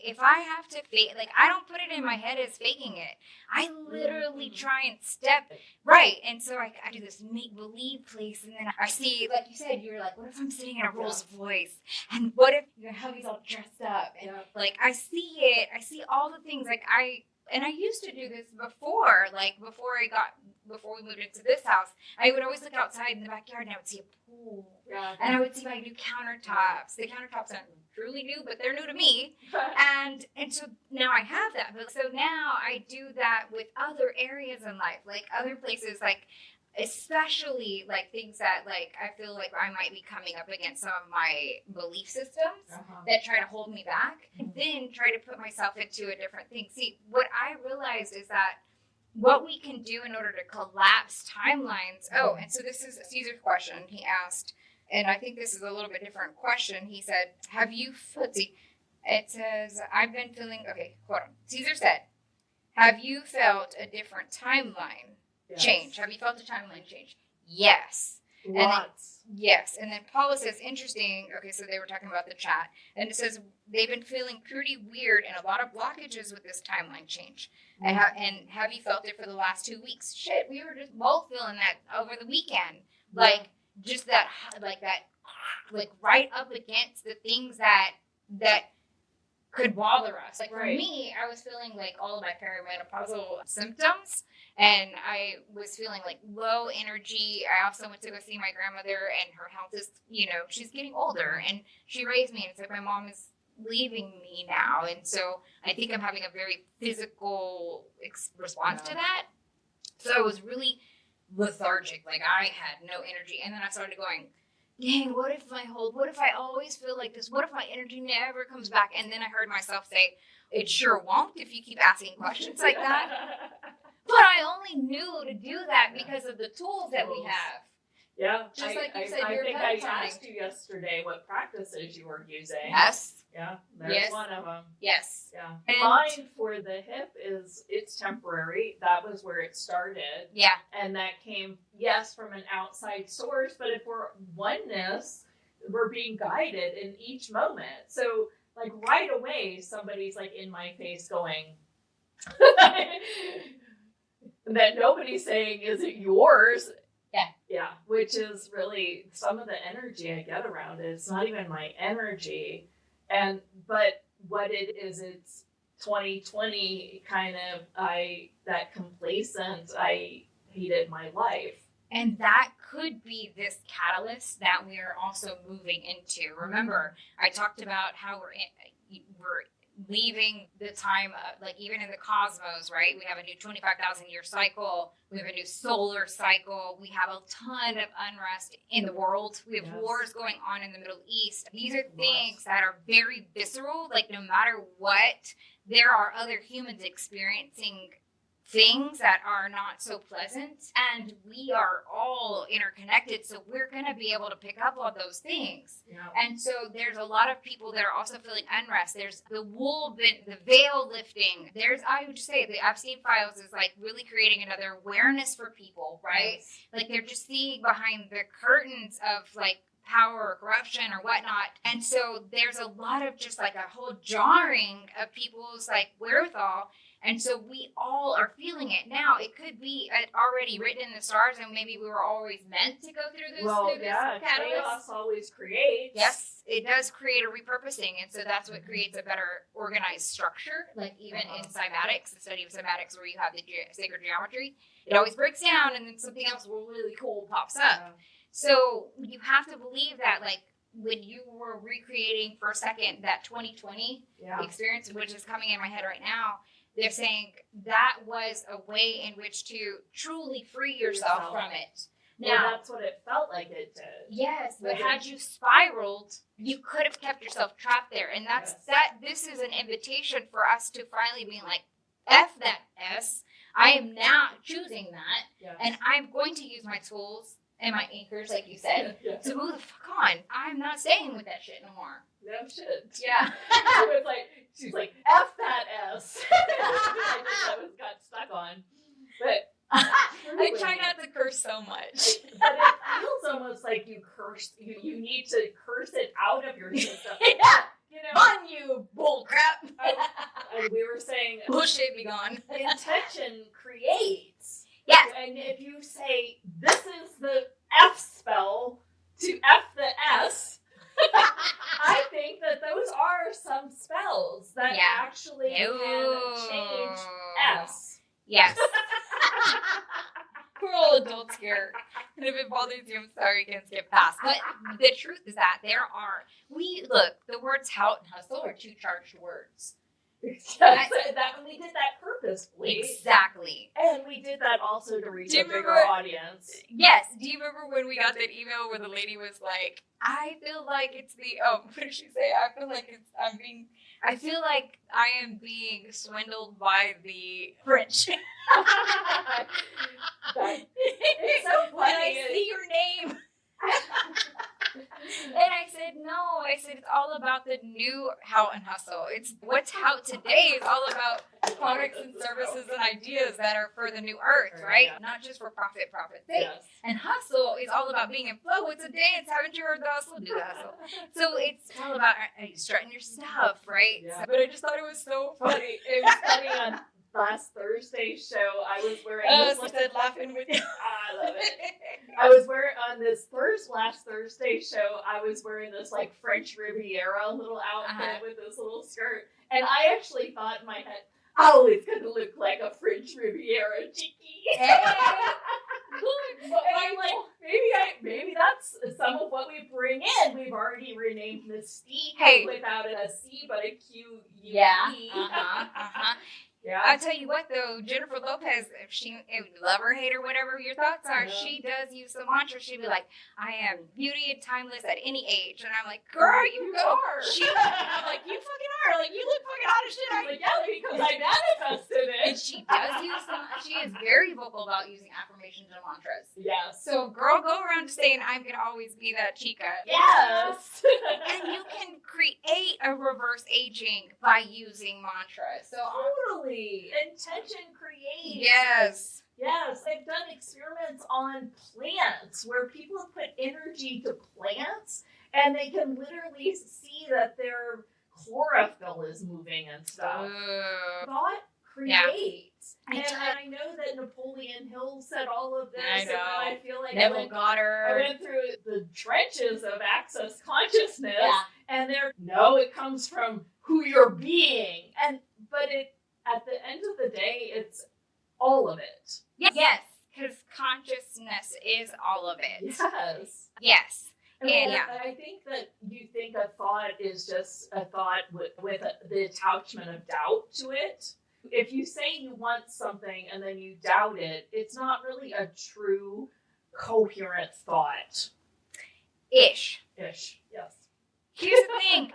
if I have to fake, like, I don't put it in my head as faking it. I literally try and step right. And so I do this make believe place. And then I see, like you said, you're like, what if I'm sitting in a Rolls Royce? And what if your hubby's all dressed up? And like, I see it. I see all the things like I used to do this before, like before we moved into this house. I would always look outside in the backyard and I would see a pool. Yeah. And I would see my new countertops. The countertops aren't truly new, but they're new to me. and so now I have that. But so now I do that with other areas in life, like other places, like especially like things that like I feel like I might be coming up against some of my belief systems that try to hold me back, and then try to put myself into a different thing. See, what I realized is that what we can do in order to collapse timelines. Oh, and so this is Caesar's question. He asked, and I think this is a little bit different question. He said, let's see, it says, I've been feeling, okay, hold on. Caesar said, have you felt a different timeline change? Have you felt a timeline change? Yes. Lots. Yes. And then Paula says, interesting. Okay, so they were talking about the chat. And it says, they've been feeling pretty weird and a lot of blockages with this timeline change. And have you felt it for the last 2 weeks? Shit, we were just both feeling that over the weekend. Like, just that, like right up against the things that could bother us. Like for me, I was feeling like all of my perimenopausal symptoms, and I was feeling like low energy. I also went to go see my grandmother, and her health is, she's getting older, and she raised me, and it's like my mom is leaving me now, and so I think I'm having a very physical response to that. So I was really lethargic, like I had no energy, and then I started going, dang, what if I always feel like this? What if my energy never comes back? And then I heard myself say, it sure won't if you keep asking questions like that. But I only knew to do that because of the tools that we have. Yeah. Just like you said, I think I asked you yesterday what practices you were using. Yes. Yeah, there's one of them. Yes. Yeah. And mine for the hip it's temporary. That was where it started. Yeah. And that came, from an outside source, but if we're oneness, we're being guided in each moment. So like right away, somebody's like in my face going, that nobody's saying, is it yours? Yeah. Yeah. Which is really some of the energy I get around it. It's not even my energy. But what it is, it's 2020 kind of, that complacent, I hated my life. And that could be this catalyst that we are also moving into. Remember, I talked about how we're leaving the time of, like, even in the cosmos, right? We have a new 25,000 year cycle. We have a new solar cycle. We have a ton of unrest in the world. We have wars going on in the Middle East. These are things that are very visceral. Like, no matter what, there are other humans experiencing things that are not so pleasant, and we are all interconnected, so we're going to be able to pick up on those things. And so there's a lot of people that are also feeling unrest. There's the veil lifting. I would say the Epstein Files is like really creating another awareness for people, right? Like they're just seeing behind the curtains of like power or corruption or whatnot. And so there's a lot of just like a whole jarring of people's like wherewithal. And so we all are feeling it now. It could be already written in the stars, and maybe we were always meant to go through this. Chaos always creates. Yes, it does create a repurposing, and so that's what creates a better organized structure. Like even in cymatics, the study of cymatics, where you have the sacred geometry, it always breaks down, and then something else really cool pops up. So you have to believe that, like, when you were recreating for a second that 2020 experience, which is coming in my head right now, they're saying that was a way in which to truly free yourself from it. Now, that's what it felt like it did. Yes, but had you spiraled, you could have kept yourself trapped there. And this is an invitation for us to finally be like, F that S. I am now choosing that, and I'm going to use my tools and my anchors, like you said, to move the fuck on. I'm not staying with that shit no more. That shit. Yeah. She's like, F that S. I got stuck on. But I try not to curse so much. But it feels almost like you curse. You need to curse it out of your system. Get On you, bull crap. And we were saying bullshit be gone. Intention creates. Yes. And if you say, this is the F spell to F the S, I think that those are some spells that actually can change S. Yes. We're all adults here. And if it bothers you, I'm sorry, you can skip past. But the truth is that the words Haute and hustle are two charged words. We did that purposefully. Exactly. And we did that also to reach a bigger audience. Yes. Do you remember when we got that email where the lady was like, I feel like it's what did she say? I feel like I am being swindled by the French. It's so funny. I see your name. And I said, no. I said, it's all about the new Haute and hustle. It's what's Haute today is all about products and services and ideas that are for the new earth, right? Yeah. Not just for profit's sake. Yes. And hustle is all about being in flow. It's a dance. Haven't you heard the hustle? Do the hustle. So it's all about strutting your stuff, right? Yeah. But I just thought it was so funny. It was funny on last Thursday's show. I was wearing laughing with you. I love it. I was wearing on this last Thursday show. I was wearing this like French Riviera little outfit with this little skirt, and I actually thought in my head, "Oh, it's gonna look like a French Riviera cheeky." Hey. But I'm like, maybe that's some of what we bring in. We've already renamed Mystique without a C but a Q. Yeah. Yeah. I'll tell you what, though, Jennifer Lopez, if love her, hate her, whatever your thoughts are, she does use the mantra. She'd be like, I am beauty and timeless at any age. And I'm like, girl, you are. I'm like, you fucking are. Like, you look fucking hot as shit. I'm like, yeah, because I manifested it. And she does use she is very vocal about using affirmations and mantras. Yes. So, girl, go around saying, I'm going to always be that chica. Yes. And you can create a reverse aging by using mantras. So, totally. Intention creates. Yes. Yes. They've done experiments on plants where people have put energy to plants and they can literally see that their chlorophyll is moving and stuff. Thought creates. Yeah. And I know that Napoleon Hill said all of this. I know. And I feel like Neville Goddard. I went through the trenches of access consciousness. Yeah. And it comes from who you're being. But at the end of the day, it's all of it. Yes, because consciousness is all of it. Yes. Yes. I think that you think a thought is just a thought with the attachment of doubt to it. If you say you want something and then you doubt it, it's not really a true, coherent thought. Ish, yes. Here's the thing.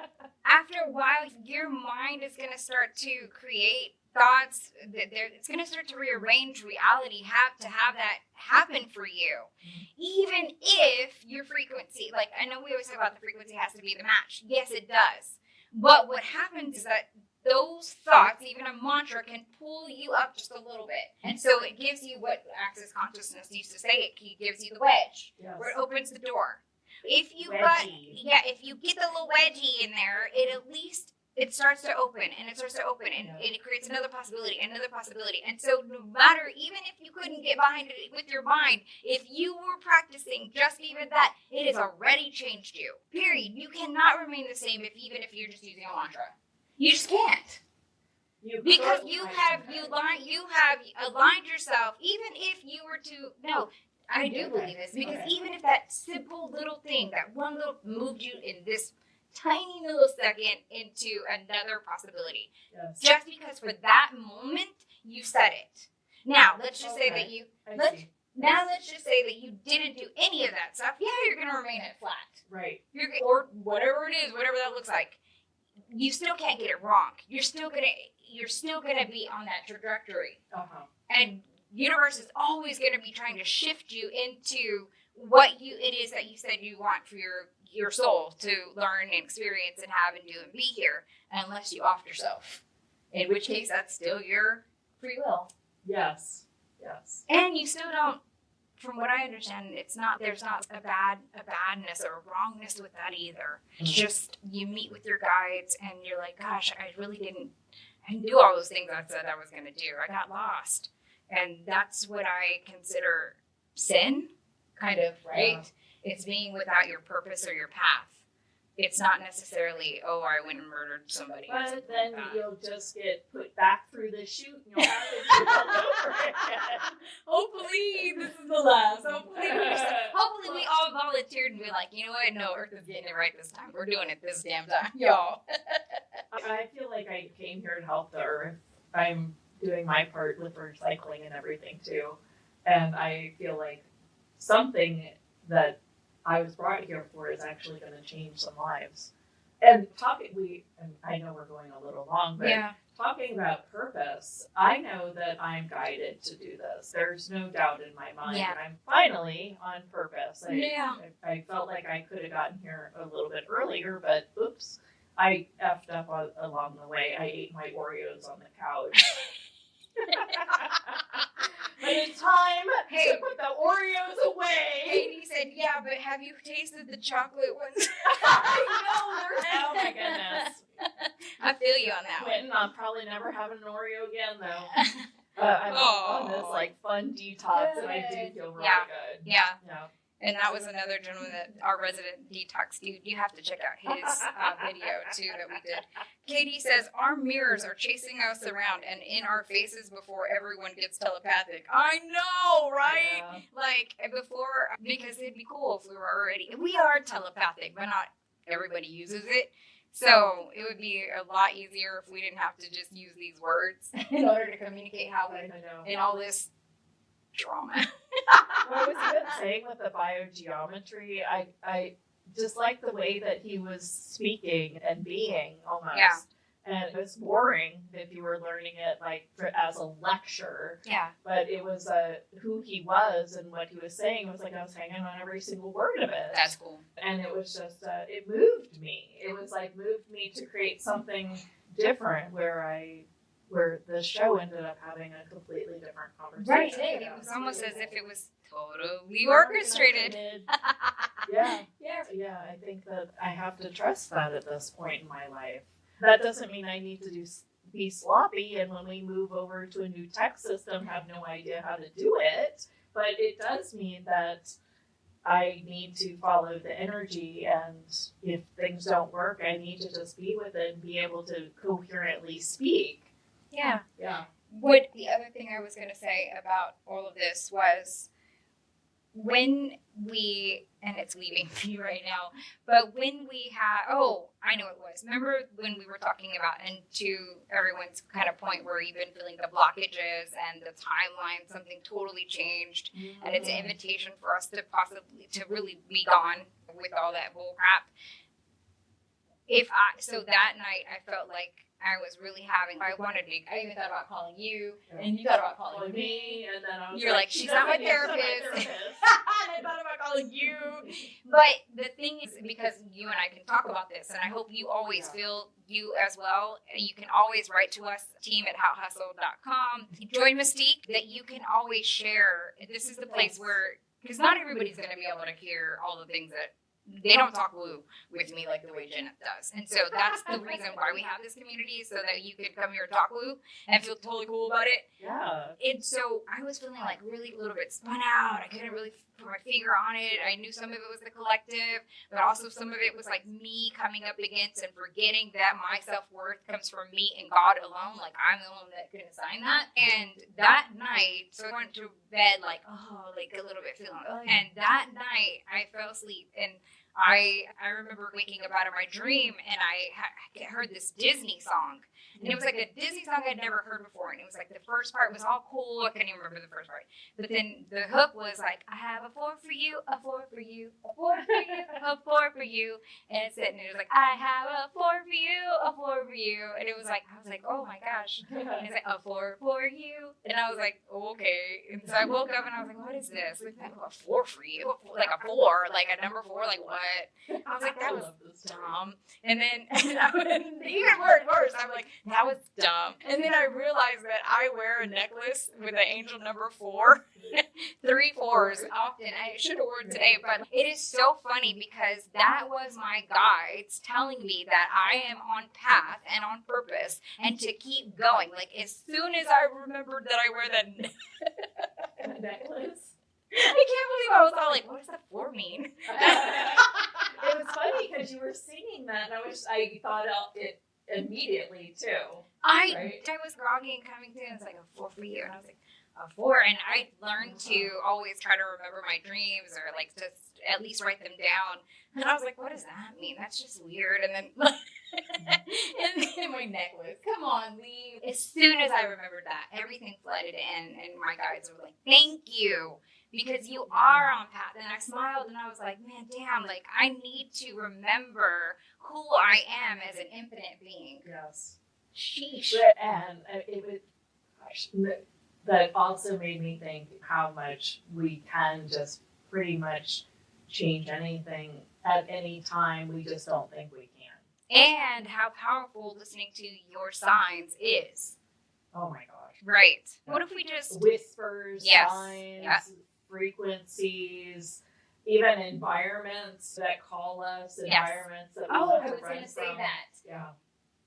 After a while, your mind is going to start to create thoughts. It's going to start to rearrange reality, to have that happen for you. Even if your frequency, like I know we always talk about the frequency has to be the match. Yes, it does. But what happens is that those thoughts, even a mantra, can pull you up just a little bit. And so it gives you what Access Consciousness used to say. It gives you the wedge, where it opens the door. If you get the little wedgie in there, it starts to open, and it starts to open, and it creates another possibility. And so no matter, even if you couldn't get behind it with your mind, if you were practicing just even that, it has already changed you. Period. You cannot remain the same even if you're just using a mantra. You just can't. Because you have aligned yourself, even if you were to I do believe this, because even if that simple little thing, that one little moved you in this tiny millisecond into another possibility, just because for that moment you said it. Now let's just say that let's just say that you didn't do any of that stuff. Yeah, you're gonna remain at flat, right? Or whatever it is, whatever that looks like. You still can't get it wrong. You're still gonna be on that trajectory, and universe is always going to be trying to shift you into what it is that you said you want for your soul to learn and experience and have and do and be here, unless you off yourself, in which case that's still your free will. Yes. And you still don't from what I understand, there's not a badness or a wrongness with that either. It's just you meet with your guides and you're like, gosh, I didn't do all those things I said I was going to do. I got lost. And that's what I consider sin, kind of, right? Yeah. It's being without your purpose or your path. It's not necessarily, oh, I went and murdered somebody. But then you'll just get put back through the chute and you'll have to do it all over again. Hopefully this is the last. Hopefully we all volunteered and be like, you know what? No, Earth is getting it right this time. We're doing it this damn time, y'all. I feel like I came here to help the Earth. I'm doing my part with recycling and everything too. And I feel like something that I was brought here for is actually going to change some lives. And I know we're going a little long, but talking about purpose, I know that I'm guided to do this. There's no doubt in my mind that I'm finally on purpose. I felt like I could have gotten here a little bit earlier, but oops, I effed up along the way. I ate my Oreos on the couch. But it's time to put the Oreos away. Katie said, yeah, but have you tasted the chocolate ones? I know. Oh my goodness. I feel you on that one. I'm probably never having an Oreo again, though. I'm on this fun detox, and I do feel really good. Yeah. And that was another gentleman that our resident detox dude. You have to check out his video too that we did. Katie says our mirrors are chasing us around and in our faces before everyone gets telepathic. I know, right? Yeah. Like before, because it'd be cool if we are telepathic, but not everybody uses it. So it would be a lot easier if we didn't have to just use these words in order to communicate how we in all this drama. Well, I was even saying with the BioGeometry, I just like the way that he was speaking and being almost. Yeah. And it was boring if you were learning it as a lecture. Yeah. But it was who he was and what he was saying. It was like I was hanging on every single word of it. That's cool. And it was just, it moved me. It was moved me to create something different where the show ended up having a completely different conversation. Right. It was almost as if it was totally orchestrated. Yeah. I think that I have to trust that at this point in my life. That doesn't mean I need to be sloppy, and when we move over to a new tech system, have no idea how to do it. But it does mean that I need to follow the energy, and if things don't work, I need to just be with it and be able to coherently speak. Yeah. Yeah. What the other thing I was going to say about all of this was when we, and it's leaving me right now, but when we had, I know it was. Remember when we were talking about, and to everyone's kind of point where you've been feeling the blockages and the timeline, something totally changed, and it's an invitation for us to really be gone with all that bull crap. So that night I felt like I was really I even thought about calling you, and you thought about calling me, and then I was you're like, she's not my therapist. And I thought about calling you. But the thing is, because you and I can talk about this, and I hope you always feel you as well, you can always write to us, team@hautehustle.com. Join Mystique, that you can always share. This is the place where, because not everybody's going to be able to hear all the things that they don't talk woo with me like the way heyjeneth does. And so that's the reason why we have this community, so that you could come here and talk woo and feel totally cool about it. Yeah. And so I was feeling really a little bit spun out. I couldn't really put my finger on it. I knew some of it was the collective, but also some of it was me coming up against and forgetting that my self-worth comes from me and God alone. I'm the one that can assign that. And that night, so I went to bed a little bit feeling. And that night I fell asleep, and I remember waking up out of my dream, and I heard this Disney song. And it was a Disney song I'd never heard before. And it was the first part was all cool. I couldn't even remember the first part. But then the hook was I have a 4 for you, a 4 for you, a 4 for you, a a 4 for you. And it said, and it was like, I have a 4 for you, a 4 for you. And it was like, I was like, oh my gosh. And it's like, a 4 for you. And I was like, oh, okay. And so I woke up and I was like, what is this? Like, a 4 for you? Like a 4, like a number 4, like what? I was like, that was dumb. And then even worse, I'm like, that was dumb. And then I realized that I wear a necklace with an angel number 4, 3 4s often. I should have worn today, but it is so funny because that was my guides telling me that I am on path and on purpose and to keep going. Like as soon as I remembered that I wear that necklace. I can't believe I was all like, what does that 4 mean? It was funny because you were singing that, and I thought it immediately too. I was groggy and coming to, and it's like a 4 for you, and I was like, a 4, and I learned to always try to remember my dreams or like just at least write them down. And I was like, what does that mean? That's just weird. And then my necklace, come on, leave. As soon as I remembered that, everything flooded in, and my guides were like, thank you. Because you are on path. And I smiled and I was like, man, damn, like I need to remember who I am as an infinite being. Yes. Sheesh. And it was, gosh, that also made me think how much we can just pretty much change anything at any time. We just don't think we can. And how powerful listening to your signs is. Oh my gosh. Right. What if we just... Whispers, yes. signs, frequencies, even environments that call us, environments that we I want to was run going to say from. that. Yeah.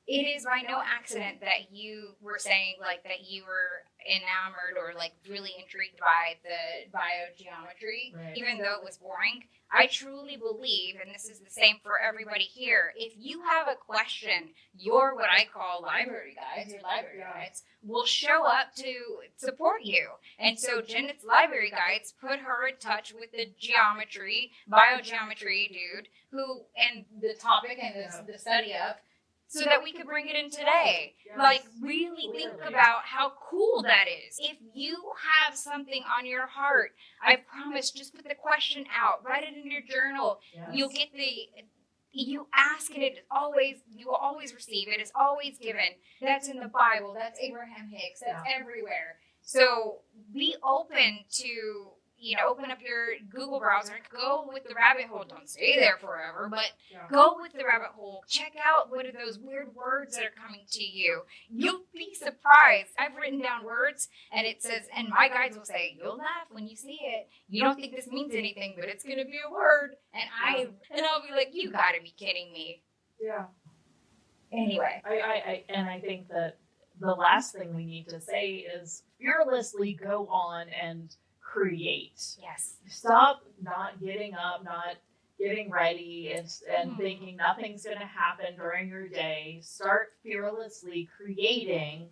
It is by no accident that you were saying like that you were enamored or like really intrigued by the biogeometry, Right. even though it was boring. I truly believe, and this is the same for everybody here, if you have a question, your what I call library guides, your library guides, will show up to support you. And so Jeneth's library guides put her in touch with the biogeometry dude who, and the topic and the study of, so that we could bring it in today. Yes. Like, really think about how cool that is. If you have something on your heart, I promise, just put the question out. Write it in your journal. Yes. You'll get you ask and you will always receive. It is always given. That's in the Bible. That's Abraham Hicks. That's everywhere. So be open to, open up your Google browser, go with the rabbit hole. Don't stay there forever, but go with the rabbit hole. Check out what are those weird words that are coming to you. You'll be surprised. I've written down words, and it says, and my guides will say, you'll laugh when you see it. You don't think this means anything, but it's going to be a word. And I'll be like, you got to be kidding me. Yeah. Anyway. I think that the last thing we need to say is fearlessly go on and create. Yes. Stop not getting up, not getting ready, and thinking nothing's going to happen during your day. Start fearlessly creating,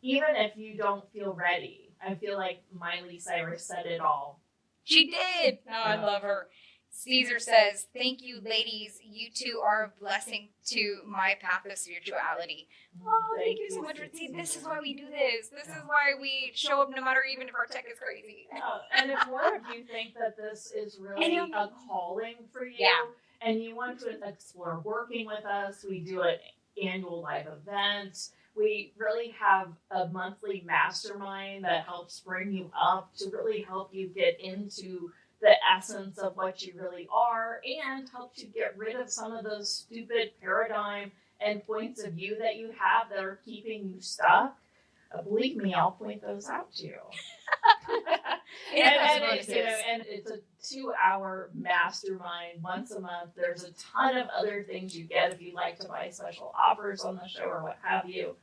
even if you don't feel ready. I feel like Miley Cyrus said it all. She did. Oh, I love her. Caesar says, thank you, ladies. You two are a blessing to my path of spirituality. Oh, thank you so much. See, this is why we do this. This is why we show up no matter even if our tech is crazy. And if more of you think that this is really a calling for you, and you want to explore working with us, we do an annual live event. We really have a monthly mastermind that helps bring you up to really help you get into the essence of what you really are and help you get rid of some of those stupid paradigm and points of view that you have that are keeping you stuck. Believe me, I'll point those out to you. and it's a 2-hour mastermind once a month. There's a ton of other things you get if you'd like to buy special offers on the show or what have you.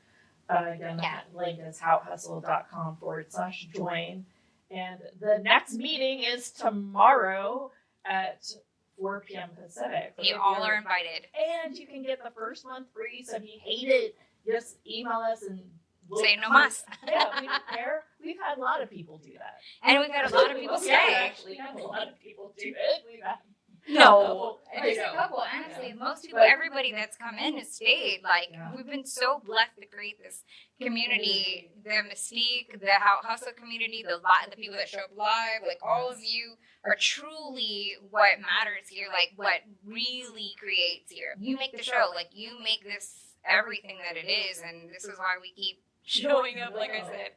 Again, that link is hautehustle.com/join. And the next meeting is tomorrow at 4 p.m. Pacific. You all are invited. And you can get the first month free. So if you hate it, just email us and we'll say no mas. Yeah, we don't care. We've had a lot of people do that. And we've had a lot of people stay. Actually, had a lot of people do it. We've had no. Just a couple, honestly. Most people, everybody that's come in has stayed. Like, we've been so blessed to create this community, the Mystique, the Hustle community, the people that show up live. Like, all of you are truly what matters here, like, what really creates here. You make the show. Like, you make this everything that it is, and this is why we keep showing up, like I said.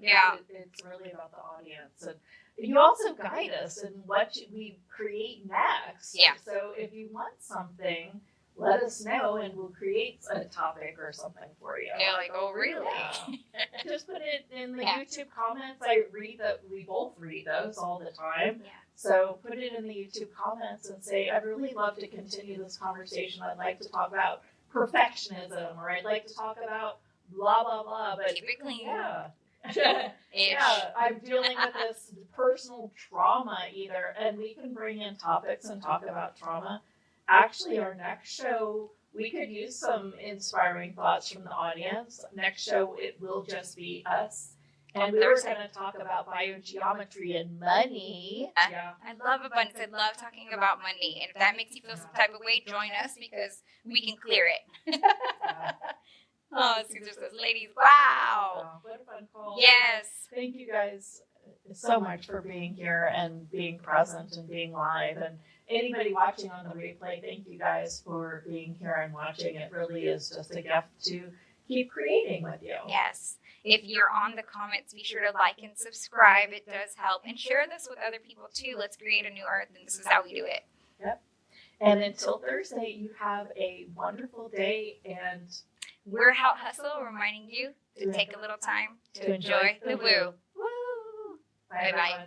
Yeah. It's really about the audience. And you also guide us in what we create next. Yeah. So if you want something, let us know and we'll create a topic or something for you. Yeah, like, oh, really? Yeah. Just put it in the YouTube comments. I read that. We both read those all the time. Yeah. So put it in the YouTube comments and say, I'd really love to continue this conversation. I'd like to talk about perfectionism, or I'd like to talk about blah, blah, blah. But keep it clean. Yeah. Yeah, I'm dealing with this personal trauma either, and we can bring in topics and talk about trauma. Actually, our next show, we could use some inspiring thoughts from the audience. Next show, it will just be us. And we were going to talk about biogeometry and money. Yeah. I love abundance. I love talking about money. And if that makes you feel some type of way, join us because we can clear it. Oh, Caesar says, ladies, wow. What a fun call. Yes. Thank you guys so much for being here and being present and being live. And anybody watching on the replay, thank you guys for being here and watching. It really is just a gift to keep creating with you. Yes. If you're on the comments, be sure to like and subscribe. It does help. And share this with other people too. Let's create a new earth, and this is how we do it. Yep. And until Thursday, you have a wonderful day, and we're Haute Hustle, reminding you to take a little time to enjoy the woo. Woo! Bye-bye.